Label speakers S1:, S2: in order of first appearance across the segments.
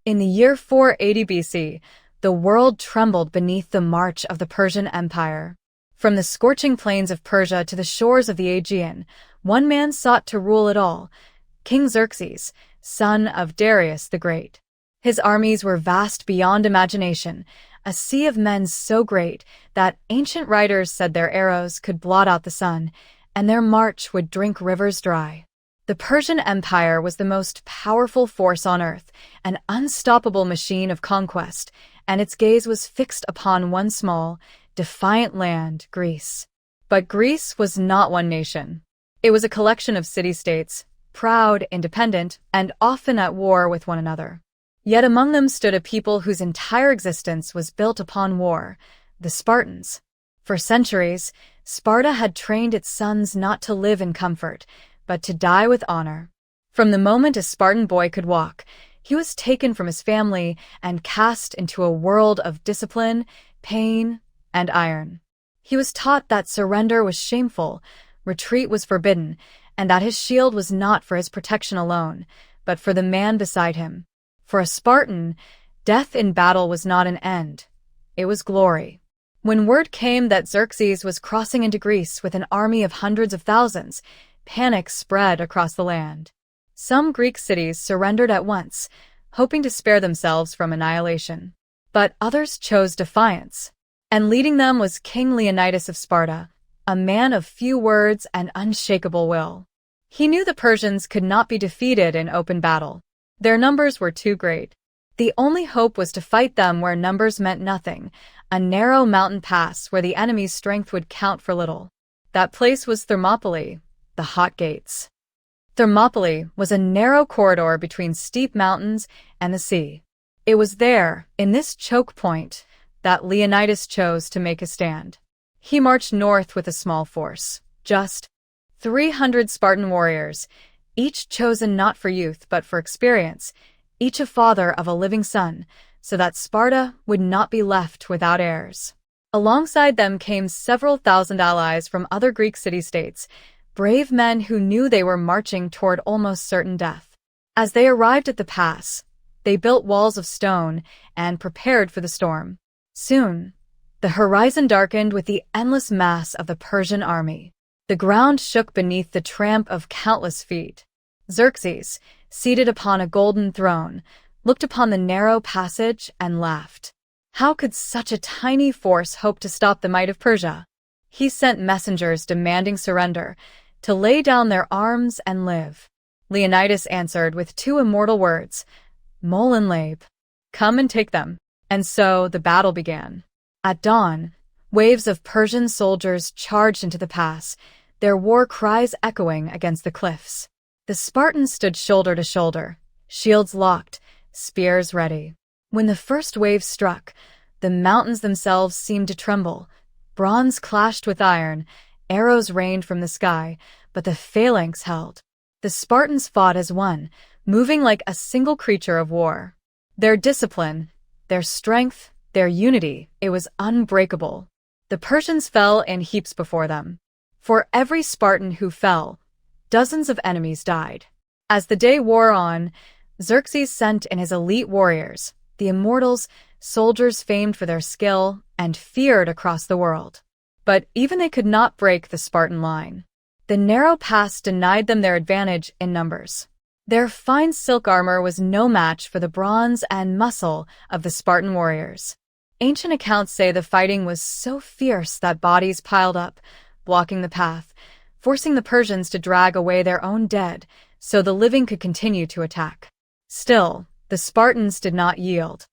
S1: In the year 480 BC, the world trembled beneath the march of the Persian Empire. From the scorching plains of Persia to the shores of the Aegean, one man sought to rule it all: King Xerxes, son of Darius the Great. His armies were vast beyond imagination, a sea of men so great that ancient writers said their arrows could blot out the sun, and their march would drink rivers dry. The Persian Empire was the most powerful force on earth, an unstoppable machine of conquest, and its gaze was fixed upon one small, defiant land, Greece. But Greece was not one nation. It was a collection of city-states, proud, independent, and often at war with one another. Yet among them stood a people whose entire existence was built upon war: the Spartans. For centuries, Sparta had trained its sons not to live in comfort, but to die with honor. From the moment a Spartan boy could walk, he was taken from his family and cast into a world of discipline, pain, and iron. He was taught that surrender was shameful, retreat was forbidden, and that his shield was not for his protection alone, but for the man beside him. For a Spartan, death in battle was not an end. It was glory. When word came that Xerxes was crossing into Greece with an army of hundreds of thousands, panic spread across the land. Some Greek cities surrendered at once, hoping to spare themselves from annihilation. But others chose defiance, and leading them was King Leonidas of Sparta, a man of few words and unshakable will. He knew the Persians could not be defeated in open battle. Their numbers were too great. The only hope was to fight them where numbers meant nothing, a narrow mountain pass where the enemy's strength would count for little. That place was Thermopylae, the Hot Gates. Thermopylae was a narrow corridor between steep mountains and the sea. It was there, in this choke point, that Leonidas chose to make a stand. He marched north with a small force, just 300 Spartan warriors, each chosen not for youth but for experience, each a father of a living son, so that Sparta would not be left without heirs. Alongside them came several thousand allies from other Greek city-states, brave men who knew they were marching toward almost certain death. As they arrived at the pass, they built walls of stone and prepared for the storm. Soon, the horizon darkened with the endless mass of the Persian army. The ground shook beneath the tramp of countless feet. Xerxes, seated upon a golden throne, looked upon the narrow passage and laughed. How could such a tiny force hope to stop the might of Persia? He sent messengers demanding surrender, to lay down their arms and live. Leonidas answered with two immortal words: Mol and Lab. Come and take them. And so the battle began. At dawn, waves of Persian soldiers charged into the pass, their war cries echoing against the cliffs. The Spartans stood shoulder to shoulder, shields locked, spears ready. When the first wave struck, the mountains themselves seemed to tremble. Bronze clashed with iron, arrows rained from the sky, but the phalanx held. The Spartans fought as one, moving like a single creature of war. Their discipline, their strength, their unity, it was unbreakable. The Persians fell in heaps before them. For every Spartan who fell, dozens of enemies died. As the day wore on, Xerxes sent in his elite warriors, the immortals, soldiers famed for their skill and feared across the world. But even they could not break the Spartan line. The narrow pass denied them their advantage in numbers. Their fine silk armor was no match for the bronze and muscle of the Spartan warriors. Ancient accounts say the fighting was so fierce that bodies piled up, blocking the path, forcing the Persians to drag away their own dead so the living could continue to attack. Still, the Spartans did not yield.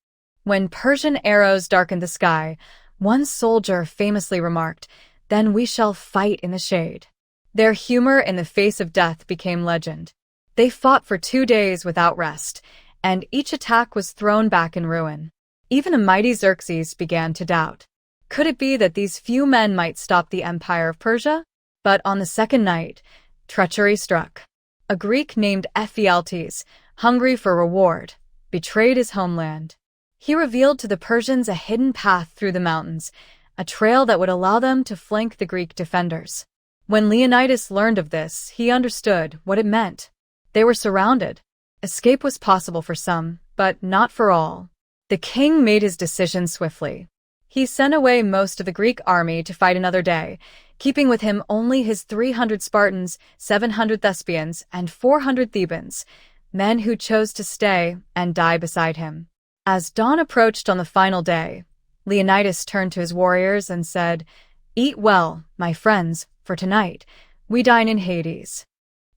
S1: When Persian arrows darkened the sky, one soldier famously remarked, "Then we shall fight in the shade." Their humor in the face of death became legend. They fought for 2 days without rest, and each attack was thrown back in ruin. Even a mighty Xerxes began to doubt. Could it be that these few men might stop the empire of Persia? But on the second night, treachery struck. A Greek named Ephialtes, hungry for reward, betrayed his homeland. He revealed to the Persians a hidden path through the mountains, a trail that would allow them to flank the Greek defenders. When Leonidas learned of this, he understood what it meant. They were surrounded. Escape was possible for some, but not for all. The king made his decision swiftly. He sent away most of the Greek army to fight another day, keeping with him only his 300 Spartans, 700 Thespians, and 400 Thebans, men who chose to stay and die beside him. As dawn approached on the final day, Leonidas turned to his warriors and said, "Eat well, my friends, for tonight we dine in Hades."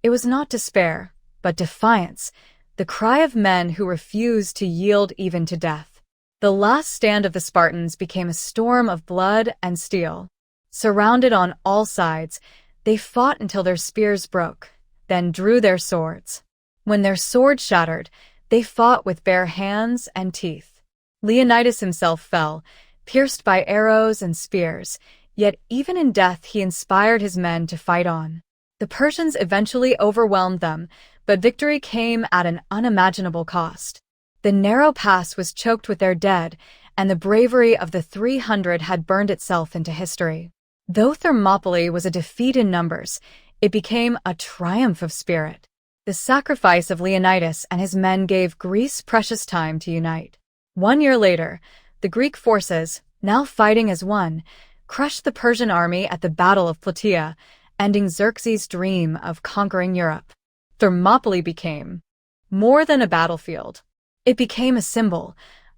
S1: It was not despair, but defiance, the cry of men who refused to yield even to death. The last stand of the Spartans became a storm of blood and steel. Surrounded on all sides, they fought until their spears broke, then drew their swords. When their swords shattered, they fought with bare hands and teeth. Leonidas himself fell, pierced by arrows and spears, yet even in death he inspired his men to fight on. The Persians eventually overwhelmed them, but victory came at an unimaginable cost. The narrow pass was choked with their dead, and the bravery of the 300 had burned itself into history. Though Thermopylae was a defeat in numbers, it became a triumph of spirit. The sacrifice of Leonidas and his men gave Greece precious time to unite. 1 year later, the Greek forces, now fighting as one, crushed the Persian army at the Battle of Plataea, ending Xerxes' dream of conquering Europe. Thermopylae became more than a battlefield. It became a symbol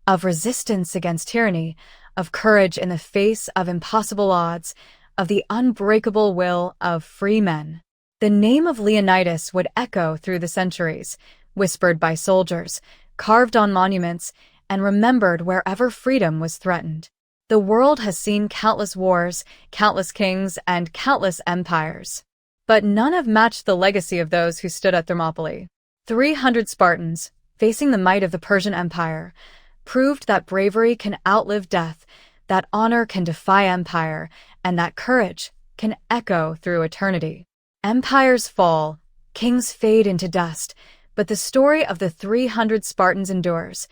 S1: of resistance against tyranny, of courage in the face of impossible odds, of the unbreakable will of free men. The name of Leonidas would echo through the centuries, whispered by soldiers, carved on monuments, and remembered wherever freedom was threatened. The world has seen countless wars, countless kings, and countless empires. But none have matched the legacy of those who stood at Thermopylae. 300 Spartans, facing the might of the Persian Empire, proved that bravery can outlive death, that honor can defy empire, and that courage can echo through eternity. Empires fall, kings fade into dust, but the story of the 300 Spartans endures,